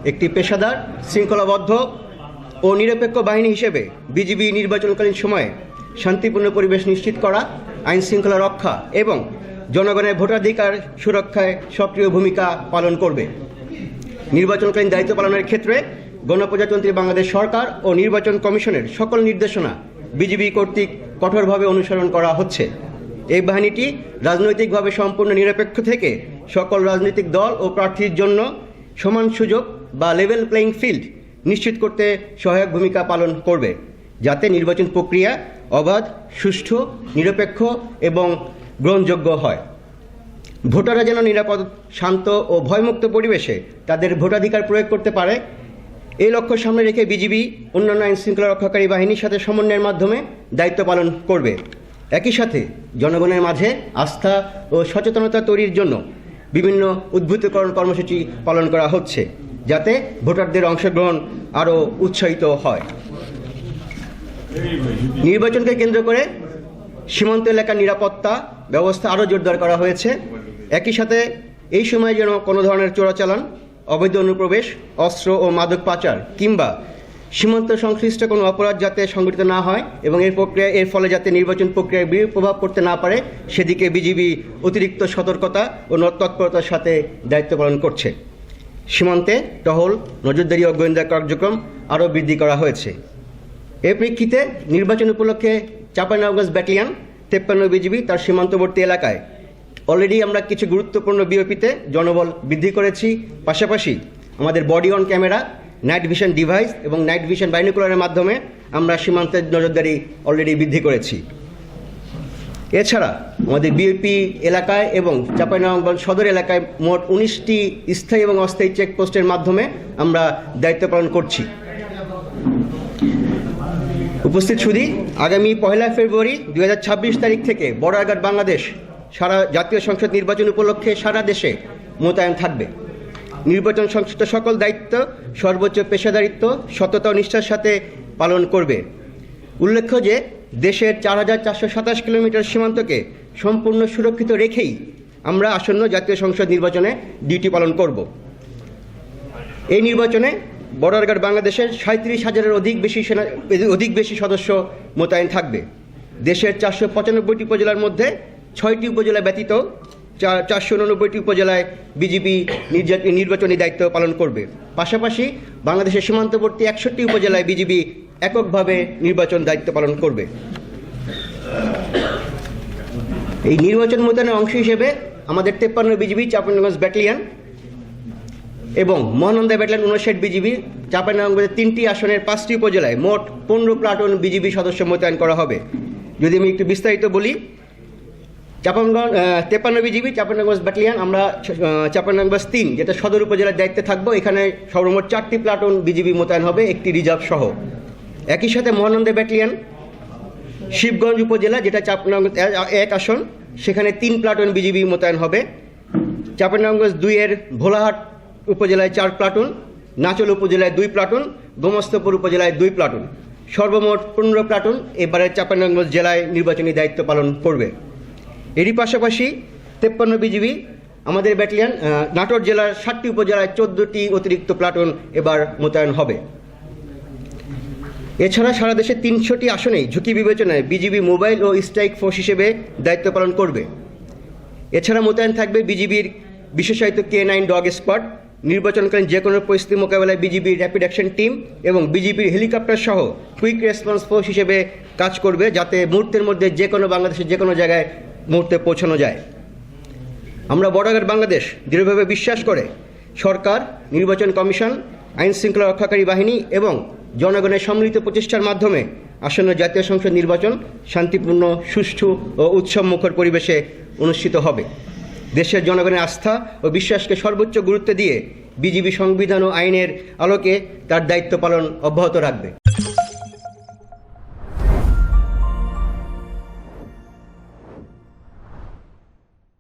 একটি পেশাদার, শৃঙ্খলাবদ্ধ ও নিরপেক্ষ বাহিনী হিসেবে বিজিবি নির্বাচনকালীন সময়ে শান্তিপূর্ণ পরিবেশ নিশ্চিত করা, আইন শৃঙ্খলা রক্ষা এবং জনগণের ভোটাধিকার সুরক্ষায় সক্রিয় ভূমিকা পালন করবে। নির্বাচনকালীন দায়িত্ব পালনের ক্ষেত্রে গণপ্রজাতন্ত্রী বাংলাদেশ সরকার ও নির্বাচন কমিশনের সকল নির্দেশনা বিজিবি কর্তৃক কঠোরভাবে অনুসরণ করা হচ্ছে। এই বাহিনীটি রাজনৈতিকভাবে সম্পূর্ণ নিরপেক্ষ থেকে সকল রাজনৈতিক দল ও প্রার্থীর জন্য সমান সুযোগ বা লেভেল প্লেইং ফিল্ড নিশ্চিত করতে সহায়ক ভূমিকা পালন করবে, যাতে নির্বাচন প্রক্রিয়া অবাধ, সুষ্ঠু, নিরপেক্ষ এবং গ্রহণযোগ্য হয়। ভোটাররা যেন নিরাপদ, শান্ত ও ভয়মুক্ত পরিবেশে তাদের ভোটাধিকার প্রয়োগ করতে পারে, এই লক্ষ্য সামনে রেখে বিজিবি অন্যান্য আইন শৃঙ্খলা রক্ষাকারী বাহিনীর সাথে সমন্বয়ের মাধ্যমে দায়িত্ব পালন করবে। একই সাথে জনগণের মাঝে আস্থা ও সচেতনতা তৈরির জন্য বিভিন্ন উদ্বুদ্ধকরণ কর্মসূচি পালন করা হচ্ছে, যাতে ভোটারদের অংশগ্রহণ আরও উৎসাহিত হয়। নির্বাচনকে কেন্দ্র করে সীমান্ত এলাকার নিরাপত্তা ব্যবস্থা আরও জোরদার করা হয়েছে। একই সাথে এই সময় যেন কোনো ধরনের চোরাচালান, অবৈধ অনুপ্রবেশ, অস্ত্র ও মাদক পাচার কিংবা সীমান্ত সংশ্লিষ্ট কোনো অপরাধ যাতে সংঘটিত না হয় এবং এর ফলে যাতে নির্বাচন প্রক্রিয়ায় বিরূপ প্রভাব পড়তে না পারে, সেদিকে বিজিবি অতিরিক্ত সতর্কতা ও তৎপরতার সাথে দায়িত্ব পালন করছে। সীমান্তে টহল, নজরদারি ও গোয়েন্দা কার্যক্রম আরও বৃদ্ধি করা হয়েছে। এর প্রেক্ষিতে নির্বাচন উপলক্ষে চাঁপাইনবাবগঞ্জ ব্যাটালিয়ন 53 বিজিবি তার সীমান্তবর্তী এলাকায় অলরেডি আমরা কিছু গুরুত্বপূর্ণ বিওপিতে জনবল বৃদ্ধি করেছি। পাশাপাশি আমাদের body on camera, night vision device এবং নাইট ভিশন বাইনোকুলারের মাধ্যমে আমরা সীমান্তের নজরদারি অলরেডি বৃদ্ধি করেছি। এছাড়া আমাদের বিওপি এলাকায় এবং চাঁপাইনবাবগঞ্জ সদর এলাকায় মোট 19টি স্থায়ী এবং অস্থায়ী চেকপোস্টের মাধ্যমে আমরা দায়িত্ব পালন করছি। উপস্থিত সুধী, আগামী 1 ফেব্রুয়ারি 2026 তারিখ থেকে বর্ডার গার্ড বাংলাদেশ সারা জাতীয় সংসদ নির্বাচন উপলক্ষে সারা দেশে মোতায়েন থাকবে। নির্বাচন সংশ্লিষ্ট সকল দায়িত্ব সর্বোচ্চ পেশাদারিত্ব, সততা ও নিষ্ঠার সাথে পালন করবে। উল্লেখ্য যে দেশের 4427 কিলোমিটার সীমান্তকে সম্পূর্ণ সুরক্ষিত রেখেই আমরা আসন্ন জাতীয় সংসদ নির্বাচনে ডিউটি পালন করব। এই নির্বাচনে বর্ডার গার্ড বাংলাদেশের 37,000-এর অধিক বেশি সদস্য মোতায়েন থাকবে। দেশের 495টি উপজেলার মধ্যে 6টি উপজেলা ব্যতীত 489টি উপজেলায় বিজিবি নির্বাচনী দায়িত্ব পালন করবে। পাশাপাশি বাংলাদেশের সীমান্তবর্তী 61টি উপজেলায় বিজিবি এককভাবে নির্বাচন দায়িত্ব পালন করবে। এই নির্বাচন মোতায়েনের অংশ হিসেবে আমাদের 53 বিজিবি চাঁপাইনবাবগঞ্জ ব্যাটালিয়ন এবং মহানন্দা ব্যাটালিয়ন 59 বিজিবি চাঁপাইনবাবগঞ্জের 3টি আসনের 5টি উপজেলায় মোট 15 প্লাটুন বিজিবি সদস্য মোতায়েন করা হবে। যদি আমি একটু বিস্তারিত বলি, 53 বিজিবি চাঁপাইনবাবগঞ্জ ব্যাটালিয়ন আমরা চাঁপাইনবাবগঞ্জ 3 যেটা সদর উপজেলার দায়িত্বে থাকবো, এখানে সর্বমোট 4টি প্লাটুন বিজিবি মোতায়েন হবে, একটি রিজার্ভ সহ। একই সাথে মহানন্দা ব্যাটালিয়ন শিবগঞ্জ উপজেলা যেটা চাঁপাইনবাবগঞ্জ 1 আসন, সেখানে 3 প্লাটুন বিজিবি মোতায়েন হবে। চাঁপাইনবাবগঞ্জ 2-এর ভোলাহাট উপজেলায় 4 প্লাটুন, নাচল উপজেলায় 2 প্লাটুন, গোমস্তপুর উপজেলায় 2 প্লাটুন, সর্বমোট 15 প্লাটুন এবারে চাঁপাইনবাবগঞ্জ জেলায় নির্বাচনী দায়িত্ব পালন করবে। এরই পাশাপাশি 53 বিজিবি আমাদের ব্যাটালিয়ন নাটোর জেলার 7টি উপজেলায় 14টি অতিরিক্ত প্লাটুন এবার মোতায়েন হবে। এছাড়া সারা দেশে 300টি আসনেই ঝুঁকি বিবেচনায় বিজিবি মোবাইল ও স্ট্রাইক ফোর্স হিসেবে দায়িত্ব পালন করবে। এছাড়া মোতায়েন থাকবে বিজিবির বিশেষায়িত K9 ডগ স্কোয়াড, নির্বাচনকালীন যে কোনো পরিস্থিতি মোকাবেলায় বিজিবির র্যাপিড অ্যাকশন টিম এবং বিজিবির হেলিকপ্টার সহ কুইক রেসপন্স ফোর্স হিসেবে কাজ করবে, যাতে মুহূর্তের মধ্যে যে কোনো বাংলাদেশের যে কোনো জায়গায় মুহূর্তে পৌঁছানো যায়। আমরা বর্ডার গার্ড বাংলাদেশ দৃঢ়ভাবে বিশ্বাস করে সরকার, নির্বাচন কমিশন, আইন শৃঙ্খলা রক্ষাকারী বাহিনী এবং জনগণের সম্মিলিত প্রচেষ্টার মাধ্যমে আসন্ন জাতীয় সংসদ নির্বাচন শান্তিপূর্ণ, সুষ্ঠু ও উৎসবমুখর পরিবেশে অনুষ্ঠিত হবে। দেশের জনগণের আস্থা ও বিশ্বাসকে সর্বোচ্চ গুরুত্ব দিয়ে বিজিবি সংবিধান ও আইনের আলোকে তার দায়িত্ব পালন অব্যাহত রাখবে।